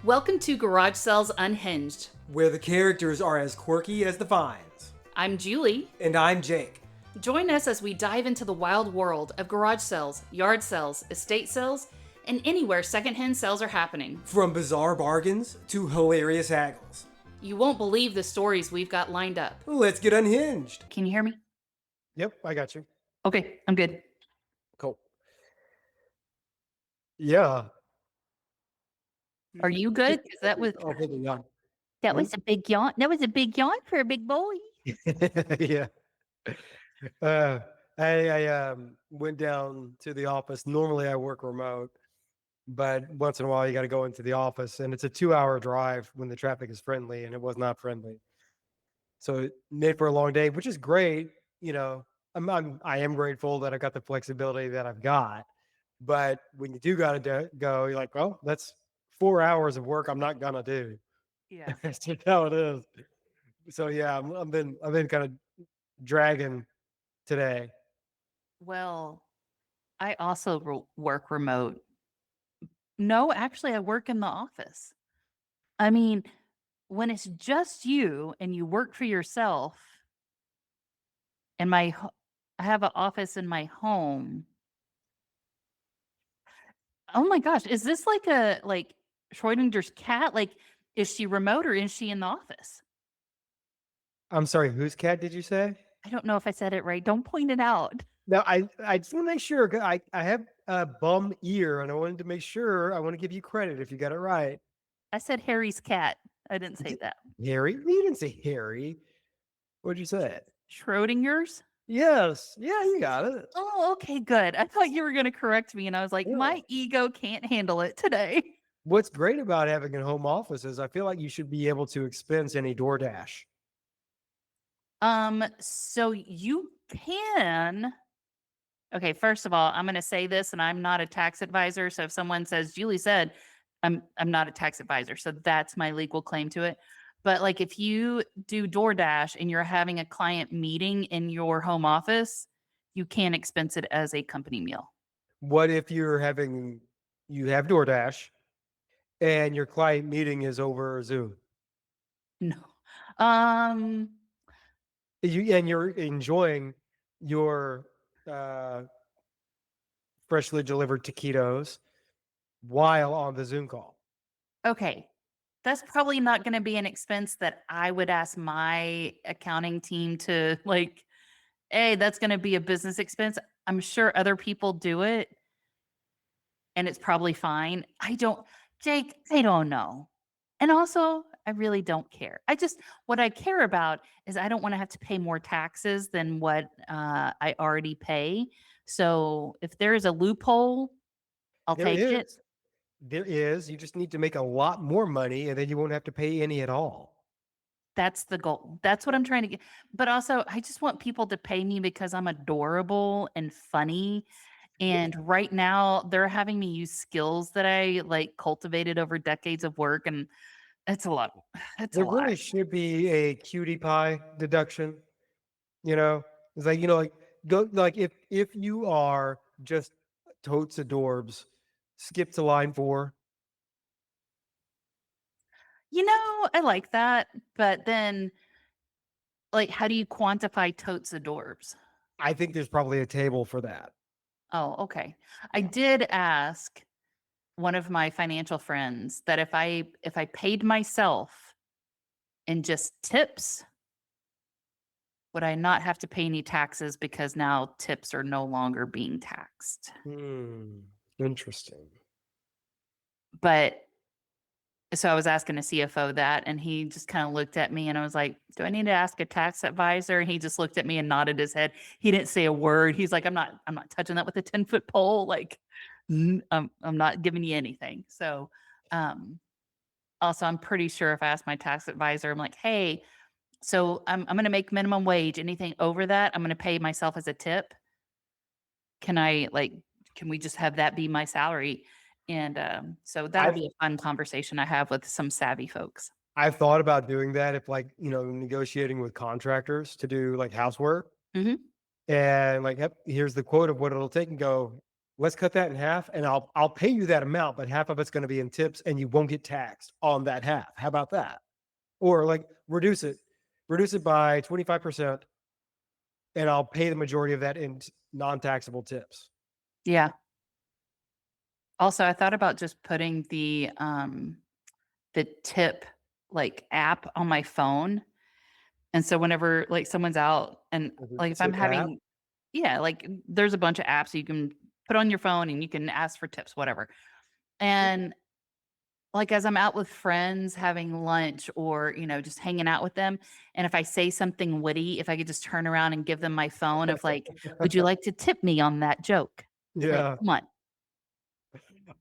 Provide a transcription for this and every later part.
Welcome to Garage Sales Unhinged. where the characters are as quirky as the finds. I'm Julie. And I'm Jake. Join us as we dive into the wild world of garage sales, yard sales, estate sales, and anywhere secondhand sales are happening. From bizarre bargains to hilarious haggles. You won't believe the stories we've got lined up. Let's get unhinged. Can you hear me? Yep, I got you. Okay, I'm good. Cool. Yeah. Are you good? 'Cause that was Oh, hold on, yeah. that was a big yawn. That was a big yawn for a big boy. Yeah. I went down to the office. Normally I work remote, but once in a while you got to go into the office, and it's a 2-hour drive when the traffic is friendly, and it was not friendly. So it made for a long day, which is great. You know, I am grateful that I got the flexibility that I've got. But when you do got to go, you're like, well, that's 4 hours of work I'm not gonna do. Yeah. That's just how it is. So yeah, I've been kind of dragging today. Well, I also work remote. No, actually, I work in the office. I mean, when it's just you and you work for yourself, and I have an office in my home. Oh my gosh, is this like Schrodinger's cat? Like, is she remote or is she in the office? I'm sorry, whose cat did you say? I don't know if I said it right. Don't point it out. No, I just want to make sure. I have a bum ear, and I wanted to make sure. I want to give you credit if you got it right. I said Harry's cat. I didn't say that. Harry? You didn't say Harry. What'd you say? Schrodinger's? Yes. Yeah, you got it. Oh, okay, good. I thought you were going to correct me, and I was like, Yeah. my ego can't handle it today. What's great about having a home office is I feel like you should be able to expense any DoorDash. So you can. Okay, first of all, I'm going to say this, and I'm not a tax advisor. So if someone says, Julie said, I'm not a tax advisor. So that's my legal claim to it. But like if you do DoorDash and you're having a client meeting in your home office, you can expense it as a company meal. What if you have DoorDash and your client meeting is over Zoom? No. You're enjoying your freshly delivered taquitos while on the Zoom call. Okay. That's probably not going to be an expense that I would ask my accounting team to like, hey, that's going to be a business expense. I'm sure other people do it and it's probably fine. Jake, I don't know. And also, I really don't care. What I care about is I don't want to have to pay more taxes than what I already pay. So if there is a loophole, I'll take it. There is. You just need to make a lot more money, and then you won't have to pay any at all. That's the goal. That's what I'm trying to get. But also, I just want people to pay me because I'm adorable and funny. And right now, they're having me use skills that I like cultivated over decades of work, and it's a lot. There really should be a cutie pie deduction. You know, it's like if you are just totes adorbs, skip to line 4. I like that, but then, like, how do you quantify totes adorbs? I think there's probably a table for that. Oh, okay. I did ask one of my financial friends that if I paid myself in just tips, would I not have to pay any taxes because now tips are no longer being taxed? Interesting. But so I was asking a CFO that, and he just kind of looked at me, and I was like, do I need to ask a tax advisor? And he just looked at me and nodded his head. He didn't say a word. He's like, I'm not touching that with a 10-foot pole. Like, I'm not giving you anything. So, also, I'm pretty sure if I ask my tax advisor, I'm like, hey, so I'm going to make minimum wage. Anything over that, I'm going to pay myself as a tip. Can we just have that be my salary? And so that'll be a fun conversation I have with some savvy folks. I've thought about doing that if negotiating with contractors to do like housework. Mhm. And like, here's the quote of what it'll take, and go, let's cut that in half, and I'll pay you that amount, but half of it's going to be in tips, and you won't get taxed on that half. How about that? Or like reduce it by 25%, and I'll pay the majority of that in non-taxable tips. Yeah. Also, I thought about just putting the tip like app on my phone. And so whenever like someone's out and Mhm. like if I'm Tip app. having yeah, like there's a bunch of apps you can put on your phone and you can ask for tips, whatever. And like as I'm out with friends having lunch or, just hanging out with them, and if I say something witty, if I could just turn around and give them my phone of like, would you like to tip me on that joke? Like, Yeah. come on.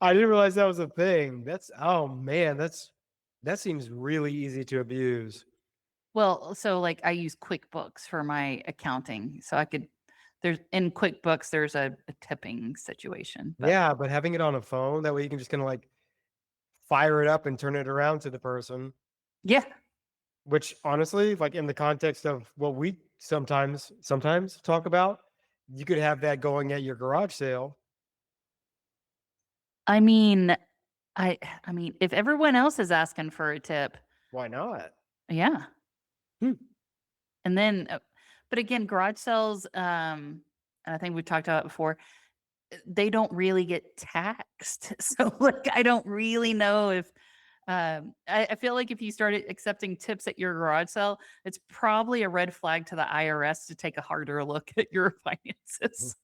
I didn't realize that was a thing. Oh man, that seems really easy to abuse. Well, so like I use QuickBooks for my accounting. So I could there's in QuickBooks there's a tipping situation. But Yeah, but having it on a phone, that way you can just kind of like fire it up and turn it around to the person, yeah, which honestly, like in the context of what we sometimes talk about, you could have that going at your garage sale. I mean, I mean, if everyone else is asking for a tip, Why not? yeah. Hmm. And then but again, garage sales, and I think we talked about it before, they don't really get taxed. So like I don't really know if I feel like if you started accepting tips at your garage sale, it's probably a red flag to the IRS to take a harder look at your finances.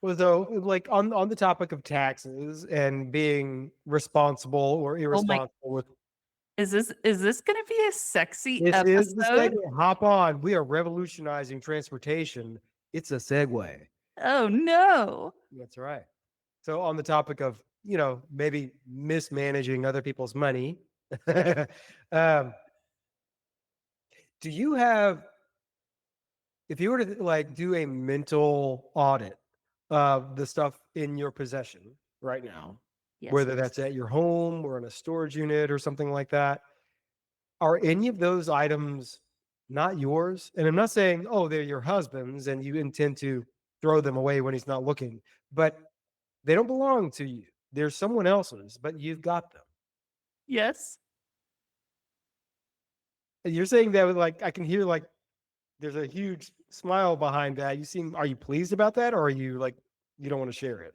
Well, so like on the topic of taxes and being responsible or Oh my, irresponsible with is this gonna be a sexy this is the episode? segment. Hop on. We are revolutionizing transportation. It's a segue. Oh no. That's right. So on the topic of, maybe mismanaging other people's money, um, do you have, if you were to like do a mental audit of the stuff in your possession right now, Yes. whether that's at your home or in a storage unit or something like that, are any of those items not yours? And I'm not saying, oh, they're your husband's and you intend to throw them away when he's not looking, but they don't belong to you. They're someone else's, but you've got them. Yes. And you're saying that with like, I can hear like there's a huge smile behind that. Are you pleased about that? Or are you like, you don't want to share it?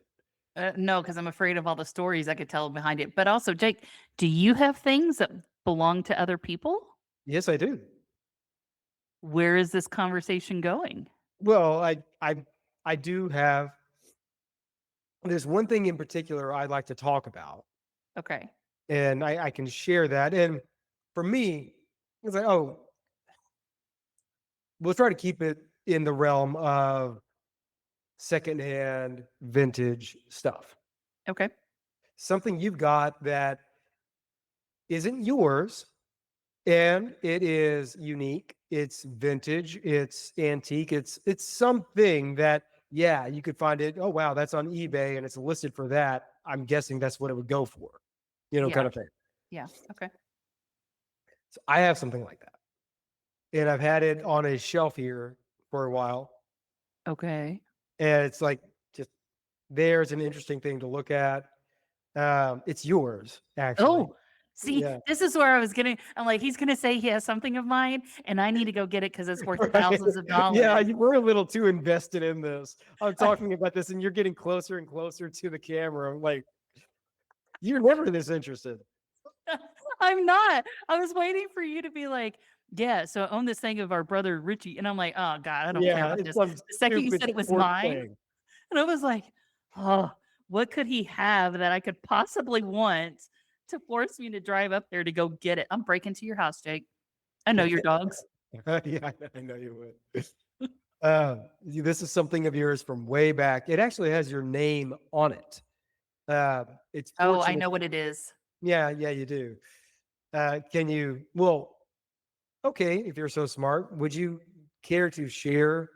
No, because I'm afraid of all the stories I could tell behind it. But also, Jake, do you have things that belong to other people? Yes, I do. Where is this conversation going? Well, I do have, there's one thing in particular I'd like to talk about, Okay. and I can share that. And for me, it's like, oh, we'll try to keep it in the realm of secondhand vintage stuff. Okay. Something you've got that isn't yours, and it is unique. It's vintage, it's antique, it's something that, yeah, you could find it. Oh wow, that's on eBay and it's listed for that. I'm guessing that's what it would go for, Yeah. kind of thing. Yeah. Okay. So I have something like that. And I've had it on a shelf here for a while. Okay. And it's like just there's an interesting thing to look at. It's yours, actually. Oh, see, Yeah. this is where I was getting. I'm like, he's gonna say he has something of mine, and I need to go get it because it's worth Right. thousands of Yeah, dollars. we're a little too invested in this. I'm talking about this, and you're getting closer and closer to the camera. I'm like, you're never this interested. I'm not. I was waiting for you to be like, yeah. So I own this thing of our brother Richie, and I'm like, oh God, I don't care Yeah, about it's this. some The second you stupid said it was sports mine, thing. and I was like, oh, what could he have that I could possibly want to force me to drive up there to go get it? I'm breaking to your house, Jake. I know your dogs. Yeah, I know you would. This is something of yours from way back. It actually has your name on it. It's Oh, I fortunate. know what it is. Yeah, yeah, you do. Can you? Well, okay, if you're so smart, would you care to share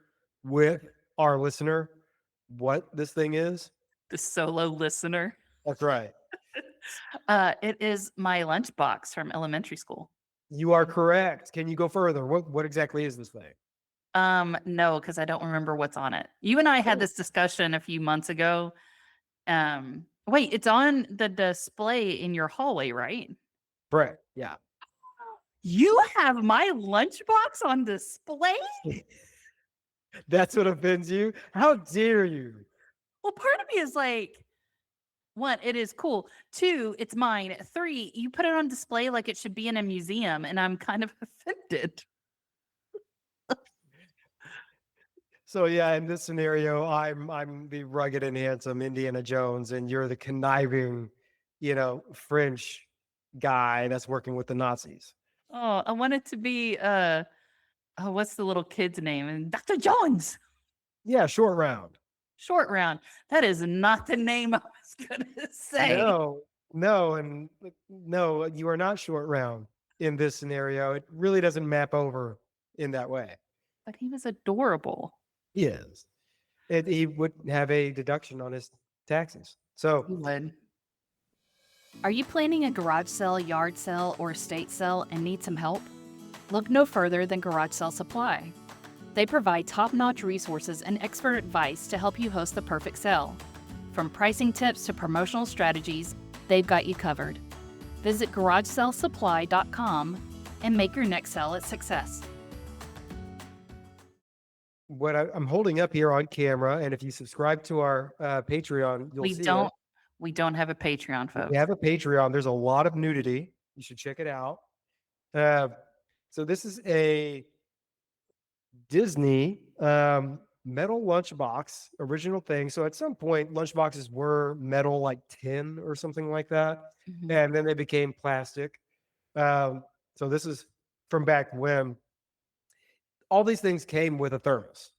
with our listener what this thing is? The solo listener. That's right. It is my lunchbox from elementary school. You are correct. Can you go further? What exactly is this thing? No, because I don't remember what's on it. You and I had Oh, this discussion a few months ago. Wait, it's on the display in your hallway, right? Brett, yeah. You have my lunchbox on display? That's what offends you? How dare you? Well, part of me is like, one, it is cool. Two, it's mine. Three, you put it on display like it should be in a museum, and I'm kind of offended. So yeah, in this scenario, I'm the rugged and handsome Indiana Jones, and you're the conniving, French guy that's working with the Nazis. Oh, I want it to be oh, what's the little kid's name? And Dr. Jones. Yeah, short round. Short round. That is not the name I was gonna say. No, no, and no, you are not short round in this scenario. It really doesn't map over in that way. But he was adorable. He is. He would have a deduction on his taxes. So He would. Are you planning a garage sale, yard sale, or estate sale and need some help? Look no further than Garage Sale Supply. They provide top notch resources and expert advice to help you host the perfect sale. From pricing tips to promotional strategies, they've got you covered. Visit garagesalesupply.com and make your next sale a success. what I'm holding up here on camera, and if you subscribe to our Patreon, you'll We see it. don't we don't have a Patreon, We folks. have a Patreon. There's a lot of nudity. You should check it out. Uh, so this is a Disney metal lunchbox, original thing. So at some point, lunchboxes were metal, like tin or something like that, Mhm. and then they became plastic. So this is from back when. All these things came with a thermos.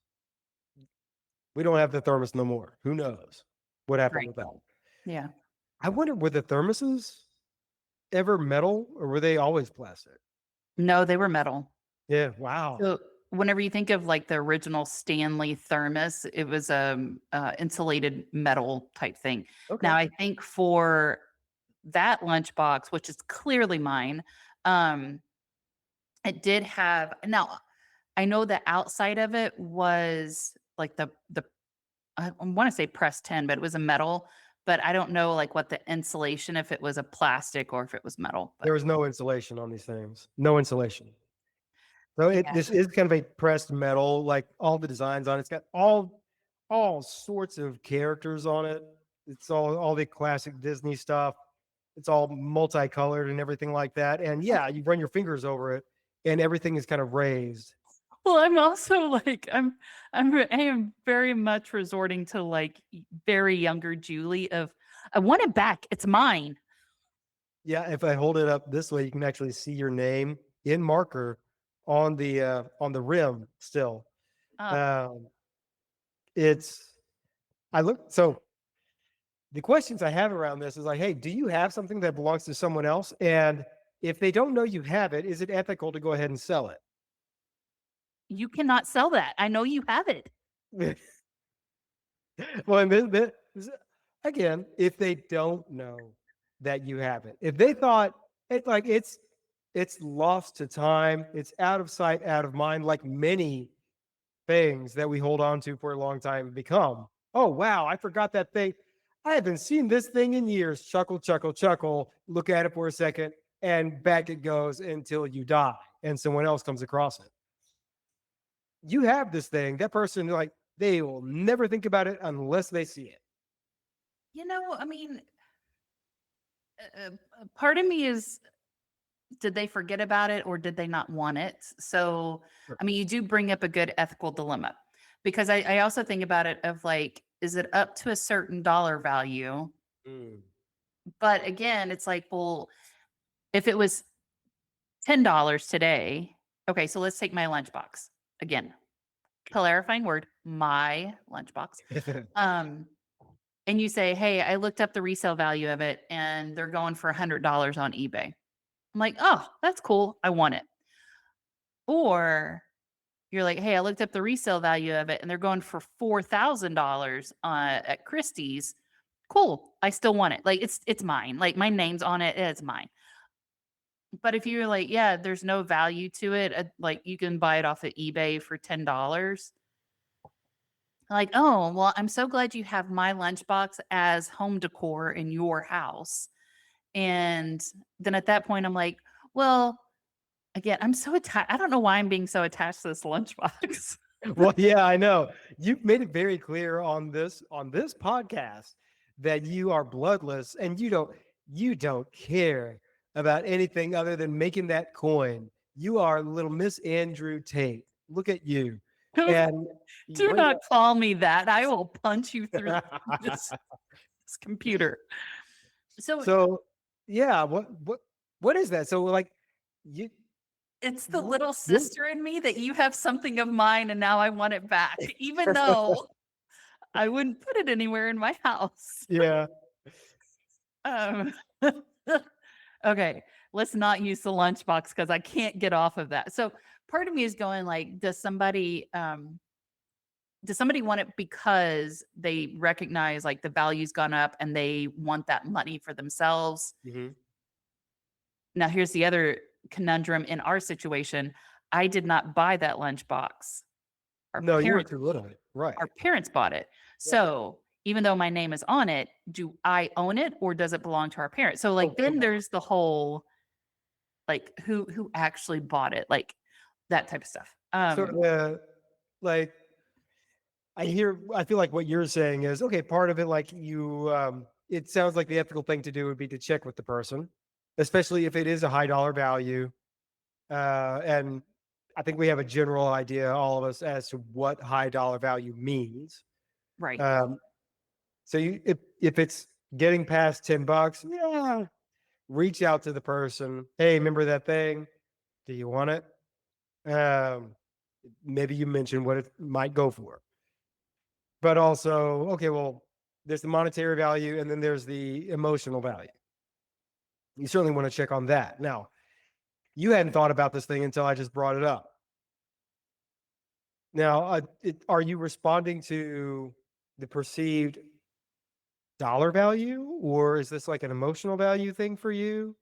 We don't have the thermos no more. Who knows what happened Right. with that? Yeah. I wonder, were the thermoses ever metal or were they always plastic? No, they were metal. Yeah. Wow. So whenever you think of like the original Stanley thermos, it was insulated metal type thing. Okay. Now I think for that lunchbox, which is clearly mine, um, it did have now I know the outside of it was like the I want to say press tin, but it was a metal. But I don't know like what the insulation, if it was a plastic or if it was metal. But There was no insulation on these things. No insulation. So yeah. this is kind of a pressed metal, like all the designs on it. It's got all sorts of characters on it. It's all the classic Disney stuff. It's all multicolored and everything like that. And yeah, you run your fingers over it and everything is kind of raised. Well, I'm also like I am very much resorting to like very younger Julie of I want it back. It's mine. Yeah, if I hold it up this way, you can actually see your name in marker on the rim still. Oh, Um, it's I look so the questions I have around this is like, hey, do you have something that belongs to someone else? And if they don't know you have it, is it ethical to go ahead and sell it? you cannot sell that. I know you have it. Well, and again, if they don't know that you have it, if they thought it's lost to time, it's out of sight, out of mind, like many things that we hold on to for a long time become. Oh wow, I forgot that thing. I haven't seen this thing in years. Chuckle, chuckle, chuckle. Look at it for a second, and back it goes until you die, and someone else comes across it. You have this thing. That person, like, they will never think about it unless they see it. You know, I mean, part of me is did they forget about it or did they not want it? So, Sure. I mean, you do bring up a good ethical dilemma because I also think about it of like, is it up to a certain dollar value? Mm. But again, it's like, well, if it was $10 today, okay, so let's take my lunchbox again. Clarifying word, my lunchbox. And you say, hey, I looked up the resale value of it and they're going for $100 on eBay. I'm like, oh, that's cool. I want it. Or you're like, hey, I looked up the resale value of it and they're going for $4,000 at Christie's. Cool. I still want it. Like it's mine. Like my name's on it. It's mine. But if you're like, yeah, there's no value to it, like you can buy it off of eBay for $10. Like, oh, well, I'm so glad you have my lunchbox as home decor in your house. And then at that point, I'm like, well, again, I'm so attached. I don't know why I'm being so attached to this lunchbox. Well, yeah, I know. You've made it very clear on this podcast that you are bloodless and you don't care about anything other than making that coin. You are little Miss Andrew Tate. Look at you. And you Do bring not call me that. I will punch you through this, this computer. So yeah, what is that? So like you It's the what- little what- sister in me that you have something of mine and now I want it back, even though I wouldn't put it anywhere in my house. yeah. Um, okay, let's not use the lunchbox because I can't get off of that. So part of me is going like, does somebody want it because they recognize like the value's gone up and they want that money for themselves? Mhm. Now, here's the other conundrum in our situation. I did not buy that lunchbox. No, you were too little. Right. Our parents bought it. So even though my name is on it, do I own it or does it belong to our parents? So like then there's the whole like who actually bought it, like that type of stuff. So like I feel like what you're saying is okay, part of it like you it sounds like the ethical thing to do would be to check with the person, especially if it is a high dollar value. And I think we have a general idea, all of us, as to what high dollar value means. Right. So if it's getting past $10, yeah, reach out to the person. Hey, remember that thing? Do you want it? Maybe you mentioned what it might go for. But also, okay, well, there's the monetary value and then there's the emotional value. You certainly want to check on that. Now, you hadn't thought about this thing until I just brought it up. Now, are you responding to the perceived dollar value, or is this like an emotional value thing for you?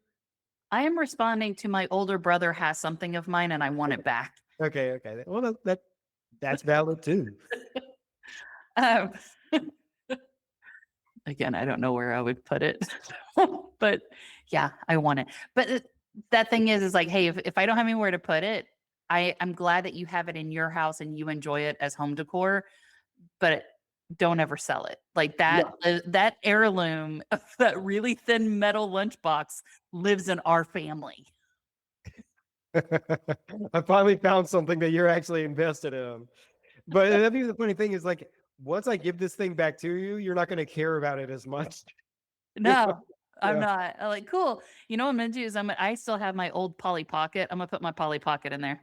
I am responding to my older brother has something of mine and I want it back. Okay. Well, that's valid too. Um, again, I don't know where I would put it, but yeah, I want it. But that thing is like, hey, if I don't have anywhere to put it, I'm glad that you have it in your house and you enjoy it as home decor, but don't ever sell it. Like that, that heirloom of that really thin metal lunchbox lives in our family. I finally found something that you're actually invested in. But I think the funny thing is like, once I give this thing back to you, you're not going to care about it as much. No, I'm Yeah. not. I'm like, cool. You know what I'm gonna do is I still have my old Polly Pocket. I'm gonna put my Polly Pocket in there.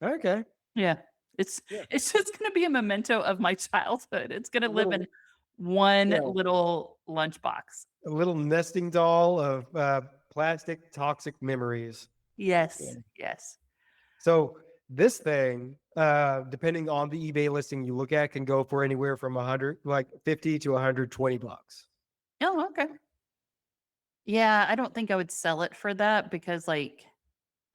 Okay. Yeah. It's Yeah. it's just gonna be a memento of my childhood. It's gonna live in Little- one Yeah. little lunchbox. A little nesting doll of plastic toxic memories. Yes. Yeah. Yes. So this thing, depending on the eBay listing you look at, can go for anywhere from 50 to $120. Oh, okay. Yeah, I don't think I would sell it for that because like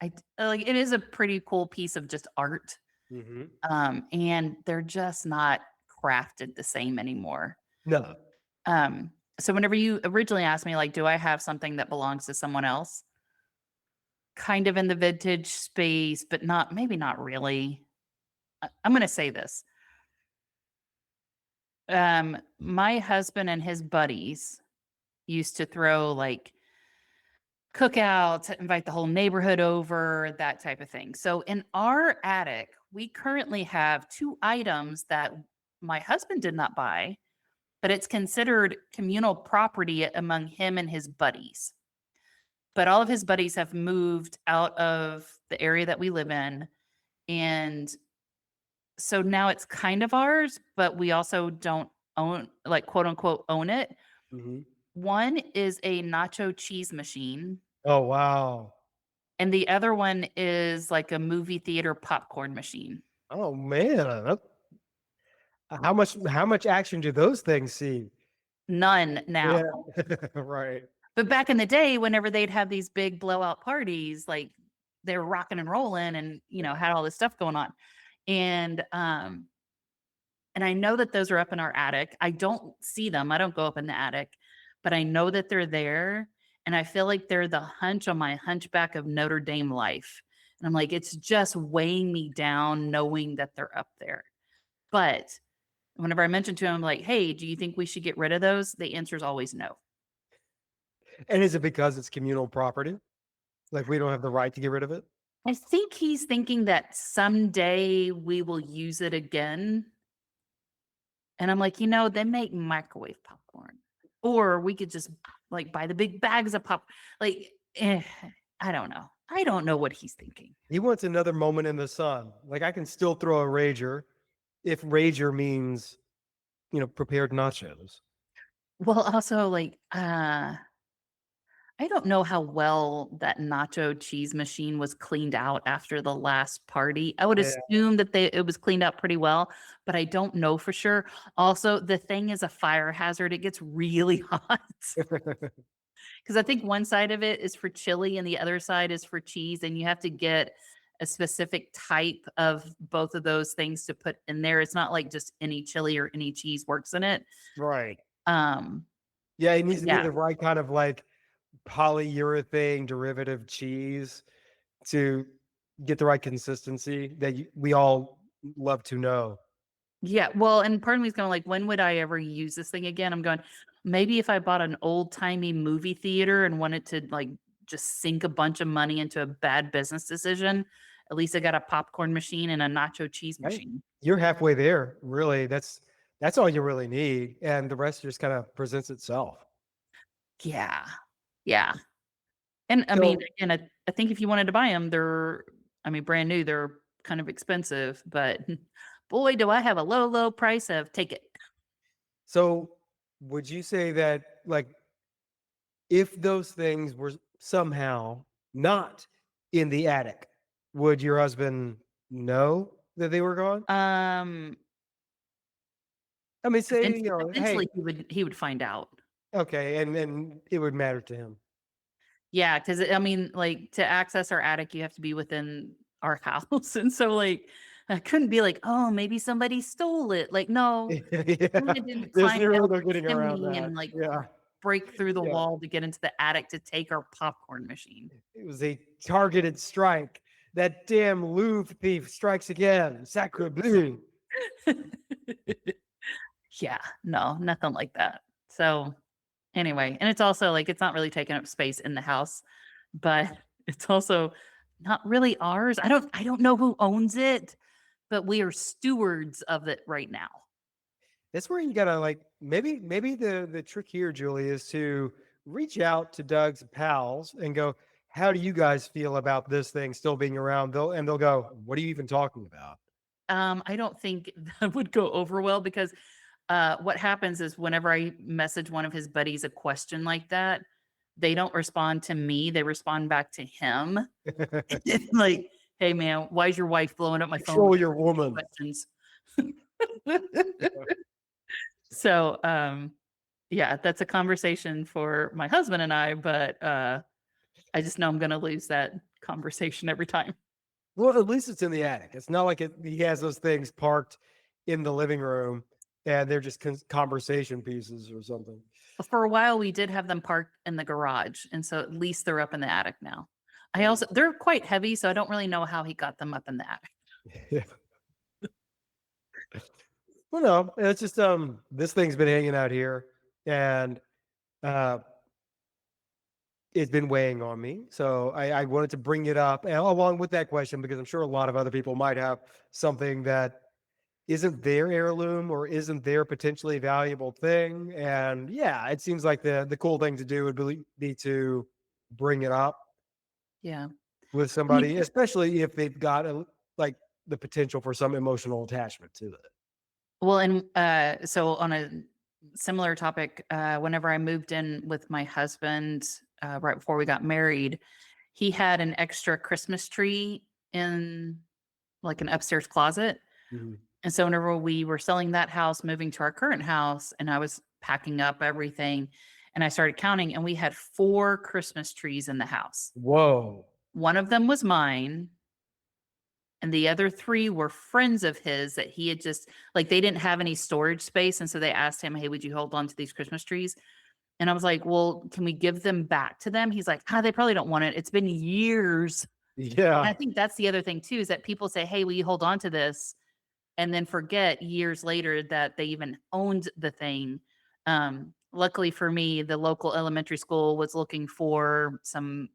like it is a pretty cool piece of just art. Mm-hmm. And they're just not crafted the same anymore. No. So whenever you originally asked me, like, do I have something that belongs to someone else? Kind of in the vintage space, but maybe not really. I'm going to say this. My husband and his buddies used to throw like cookouts, invite the whole neighborhood over, that type of thing. So in our attic, we currently have 2 items that my husband did not buy, but it's considered communal property among him and his buddies. But all of his buddies have moved out of the area that we live in. And so now it's kind of ours, but we also don't own, like, quote unquote, own it. Mm-hmm. One is a nacho cheese machine, Oh, wow. and the other one is like a movie theater popcorn machine. Oh, man. How much action do those things see? None now. Yeah. Right. But back in the day, whenever they'd have these big blowout parties, like they were rocking and rolling and, had all this stuff going on. And I know that those are up in our attic. I don't see them. I don't go up in the attic, but I know that they're there. And I feel like they're the hunch on my hunchback of Notre Dame life. And I'm like, it's just weighing me down knowing that they're up there. But whenever I mention to him, like, hey, do you think we should get rid of those? The answer is always no. And is it because it's communal property? Like we don't have the right to get rid of it? I think he's thinking that someday we will use it again. And I'm like, they make microwave popcorn. Or we could just like buy the big bags of pop. Like, I don't know. I don't know what he's thinking. He wants another moment in the sun. Like I can still throw a rager if rager means, prepared nachos. Well, also like I don't know how well that nacho cheese machine was cleaned out after the last party. I would Yeah. assume that it was cleaned out pretty well, but I don't know for sure. Also, the thing is a fire hazard. It gets really hot. Because I think one side of it is for chili and the other side is for cheese, and you have to get a specific type of both of those things to put in there. It's not like just any chili or any cheese works in it. Right. Um, Yeah, it needs to be yeah. the right kind of like polyurethane derivative cheese to get the right consistency that we all love to know. Yeah, well, and part of me is going like, when would I ever use this thing again? I'm going, maybe if I bought an old-timey movie theater and wanted to like just sink a bunch of money into a bad business decision, at least I got a popcorn machine and a nacho cheese Right. machine. You're halfway there, really. That's all you really need, and the rest just kind of presents itself. Yeah. Yeah. And I So- mean, again, I think if you wanted to buy them, brand new, they're kind of expensive, but boy, do I have a low price of take it. So, would you say that like if those things were somehow not in the attic, would your husband know that they were gone? I mean, say, Eventually hey, he would find out. okay, and then it would matter to him. Yeah, because I mean, like to access our attic, you have to be within our house, and so like I couldn't be like, oh, maybe somebody stole it. Like, no, Yeah. someone didn't There's climb no down no the getting around chimney that. and like Yeah. break through the Yeah. wall to get into the attic to take our popcorn machine. It was a targeted strike. That damn Louvre thief strikes again. Sacre bleu. Yeah, no, nothing like that. So anyway, and it's also like it's not really taking up space in the house, but it's also not really ours. I don't know who owns it, but we are stewards of it right now. That's where you gotta like maybe the trick here, Julie, is to reach out to Doug's pals and go, how do you guys feel about this thing still being around? They'll go, what are you even talking about? I don't think that would go over well because what happens is whenever I message one of his buddies a question like that, they don't respond to me. They respond back to him. It's like, hey man, why is your wife blowing up my phone? Control with your woman. questions. So yeah, that's a conversation for my husband and I, but I just know I'm gonna lose that conversation every time. Well, at least it's in the attic. It's not like he has those things parked in the living room and they're just conversation pieces or something. But for a while we did have them parked in the garage, and so at least they're up in the attic now. They're quite heavy, so I don't really know how he got them up in the attic. Yeah. Well, no, it's just this thing's been hanging out here and it's been weighing on me. So I wanted to bring it up along with that question because I'm sure a lot of other people might have something that isn't their heirloom or isn't their potentially valuable thing. And yeah, it seems like the cool thing to do would be to bring it up Yeah. with somebody, especially if they've got like the potential for some emotional attachment to it. Well, and so on a similar topic, whenever I moved in with my husband right before we got married, he had an extra Christmas tree in like an upstairs closet. Mhm. And so whenever we were selling that house, moving to our current house, and I was packing up everything, And I started counting, and we had 4 Christmas trees in the house. Whoa. One of them was mine, and the other 3 were friends of his that he had just like, they didn't have any storage space, and so they asked him, "Hey, would you hold on to these Christmas trees?" And I was like, "Well, can we give them back to them?" He's like, They probably don't want it. It's been years." And Yeah. I think that's the other thing too, is that people say, "Hey, will you hold on to this?" And then forget years later that they even owned the thing. Luckily for me, the local elementary school was looking for some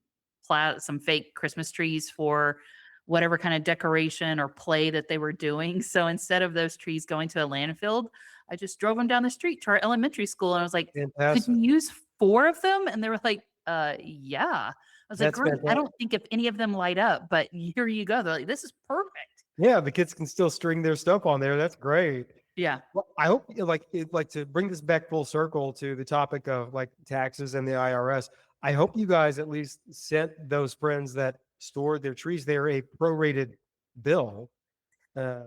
fake Christmas trees for whatever kind of decoration or play that they were doing. So instead of those trees going to a landfill, I just drove them down the street to our elementary school, and I was like, "Could Fantastic. you use 4 of them?" And they were like, yeah." I was like, That's "Great. I fantastic. don't think if any of them light up, but here you go." They're like, "This is perfect." Yeah, the kids can still string their stuff on there. That's great. Yeah. Well, I hope like to bring this back full circle to the topic of like taxes and the IRS. I hope you guys at least sent those friends that stored their trees there a prorated bill. Uh,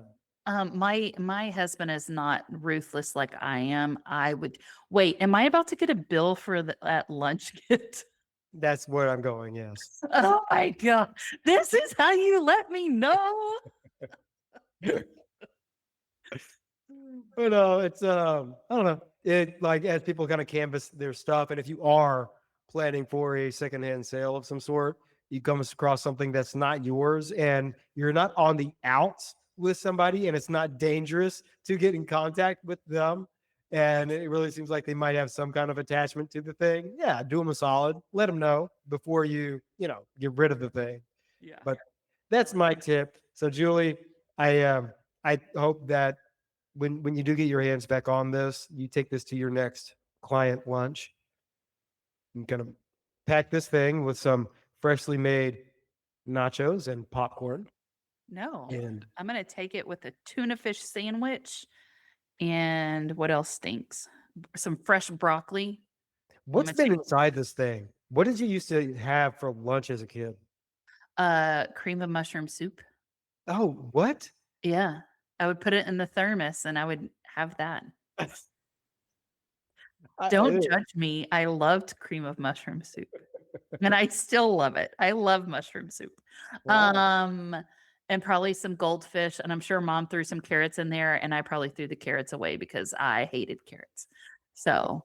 My husband is not ruthless like I am. I would wait. Am I about to get a bill for that lunch kit? that's where I'm going. Yes. Oh my god! This is how you let me know. But it's I don't know. It like as people kind of canvas their stuff, and if you are planning for a secondhand sale of some sort, you come across something that's not yours, and you're not on the outs with somebody, and it's not dangerous to get in contact with them, and it really seems like they might have some kind of attachment to the thing. Yeah, do them a solid. Let them know before you get rid of the thing. Yeah. But that's my tip. So Julie, I hope that when you do get your hands back on this, you take this to your next client lunch and kind of pack this thing with some freshly made nachos and popcorn. No, And I'm gonna take it with a tuna fish sandwich, and what else stinks? Some fresh broccoli. I'm what's gonna been take inside this thing? What did you used to have for lunch as a kid? cream of mushroom soup. Oh, what? Yeah, I would put it in the thermos, and I would have that. Don't I- judge me. I loved cream of mushroom soup, and I still love it. I love mushroom soup. wow. Um, and probably some goldfish, and I'm sure mom threw some carrots in there, and I probably threw the carrots away because I hated carrots. So,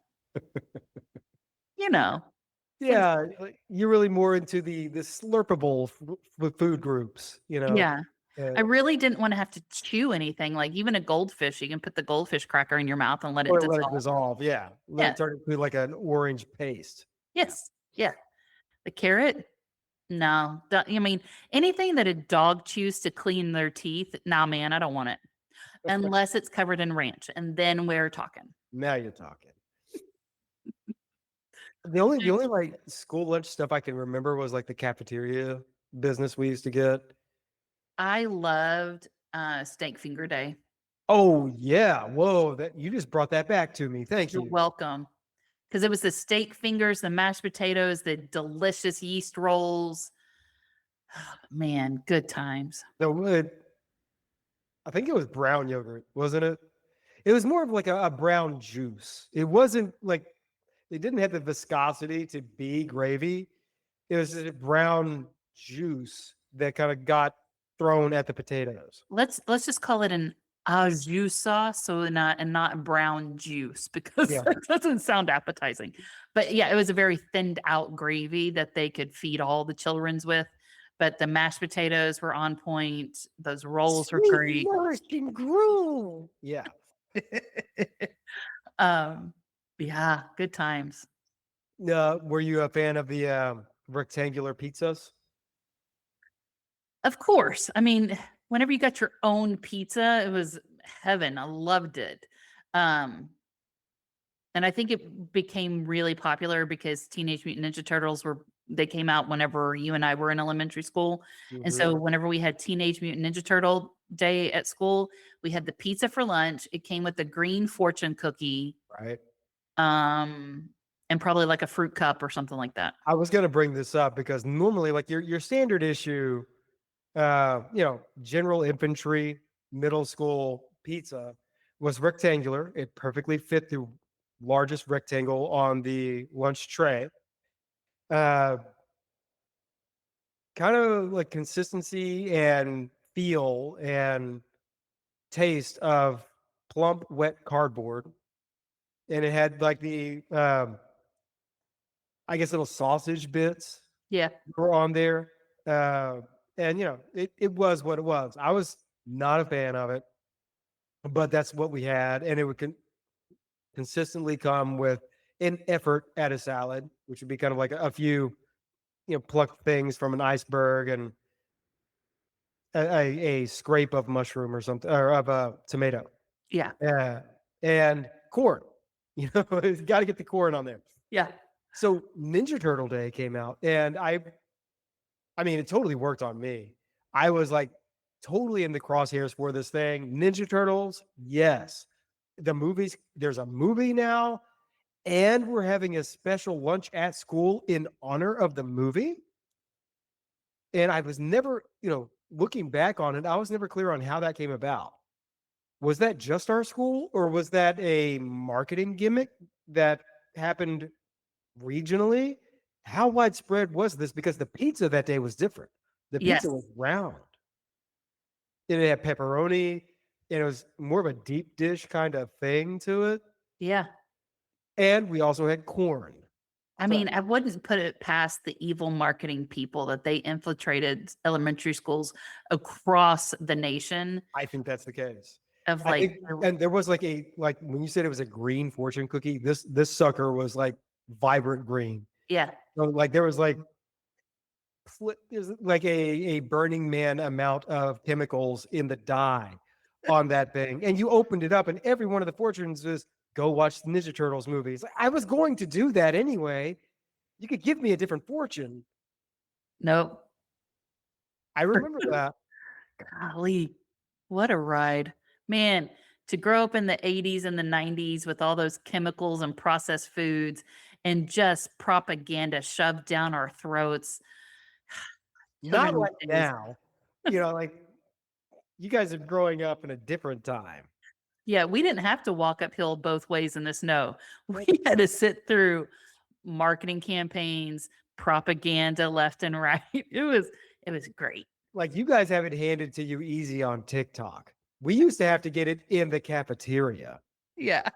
you know, kids, Yeah, like, you're really more into the slurpable food groups, yeah. uh, I really didn't want to have to chew anything. Like even a goldfish, you can put the goldfish cracker in your mouth and let it or let it dissolve. dissolve. Yeah, let Yeah. it turn into like an orange paste. Yeah. Yes. Yeah. The carrot, no. I mean, anything that a dog chews to clean their teeth, nah, man, I don't want it unless it's covered in ranch, and then we're talking. Now you're talking. The only like school lunch stuff I can remember was like the cafeteria business we used to get. I loved steak finger day. Oh yeah, whoa! That you just brought that back to me. Thank You're you. welcome. Because it was the steak fingers, the mashed potatoes, the delicious yeast rolls. Man, good times. No, I think it was brown yogurt, wasn't it? It was more of like a brown juice. It wasn't like it didn't have the viscosity to be gravy. It was just a brown juice that kind of got thrown at the potatoes. Let's just call it an au jus sauce, so not brown juice because Yeah. that doesn't sound appetizing. But yeah, it was a very thinned out gravy that they could feed all the children's with. But the mashed potatoes were on point. Those rolls were Sweet great. Nursing gruel. Yeah. um, yeah, good times. Were you a fan of the rectangular pizzas? Of course. I mean, whenever you got your own pizza, it was heaven. I loved it. Um, and I think it became really popular because Teenage Mutant Ninja Turtles they came out whenever you and I were in elementary school. And so Mhm. whenever we had Teenage Mutant Ninja Turtle day at school, we had the pizza for lunch. It came with the green fortune cookie, Right. um, and probably like a fruit cup or something like that. I was gonna bring this up because normally, like your standard issue, general infantry middle school pizza was rectangular. It perfectly fit the largest rectangle on the lunch tray. Uh, Kind of like consistency and feel and taste of plump, wet cardboard. And it had like the, I guess, little sausage bits Yeah. were on there. Uh, and, it was what it was. I was not a fan of it, but that's what we had. And it would consistently come with an effort at a salad, which would be kind of like a few, plucked things from an iceberg and a scrape of mushroom or something, or of a tomato. Yeah. And corn. You got to get the corn on there. Yeah. So Ninja Turtle Day came out, and I mean, it totally worked on me. I was like totally in the crosshairs for this thing. Ninja Turtles, yes. The movies, there's a movie now, and we're having a special lunch at school in honor of the movie. And I was never, looking back on it, I was never clear on how that came about. Was that just our school, or was that a marketing gimmick that happened regionally? How widespread was this? Because the pizza that day was different. The Yes. pizza was round. And it had pepperoni, and it was more of a deep dish kind of thing to it. Yeah. And we also had corn. I mean, I wouldn't put it past the evil marketing people that they infiltrated elementary schools across the nation I think that's the case. of I like, think, and there was like when you said it was a green fortune cookie, this sucker was like vibrant green. yeah, So like there was like there's like a Burning Man amount of chemicals in the dye on that thing, and you opened it up, and every one of the fortunes was go watch the Ninja Turtles movies. I was going to do that anyway. You could give me a different fortune. nope. I remember that. Golly, what a ride. Man, to grow up in the 80s and the 90s with all those chemicals and processed foods and just propaganda shoved down our throats. Not Children like these days. now. Like you guys are growing up in a different time. Yeah, we didn't have to walk uphill both ways in the snow. We had to sit through marketing campaigns, propaganda left and right. It was great. Like you guys have it handed to you easy on TikTok. We used to have to get it in the cafeteria. Yeah.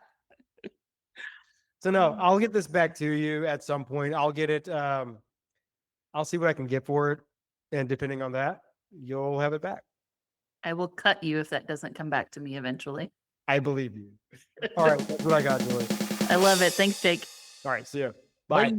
So no, I'll get this back to you at some point. I'll get it. I'll see what I can get for it. And depending on that, you'll have it back. I will cut you if that doesn't come back to me eventually. I believe you. All right. That's what I got, Julie. I love it. Thanks, Jake. All right. See you. Bye. Bye.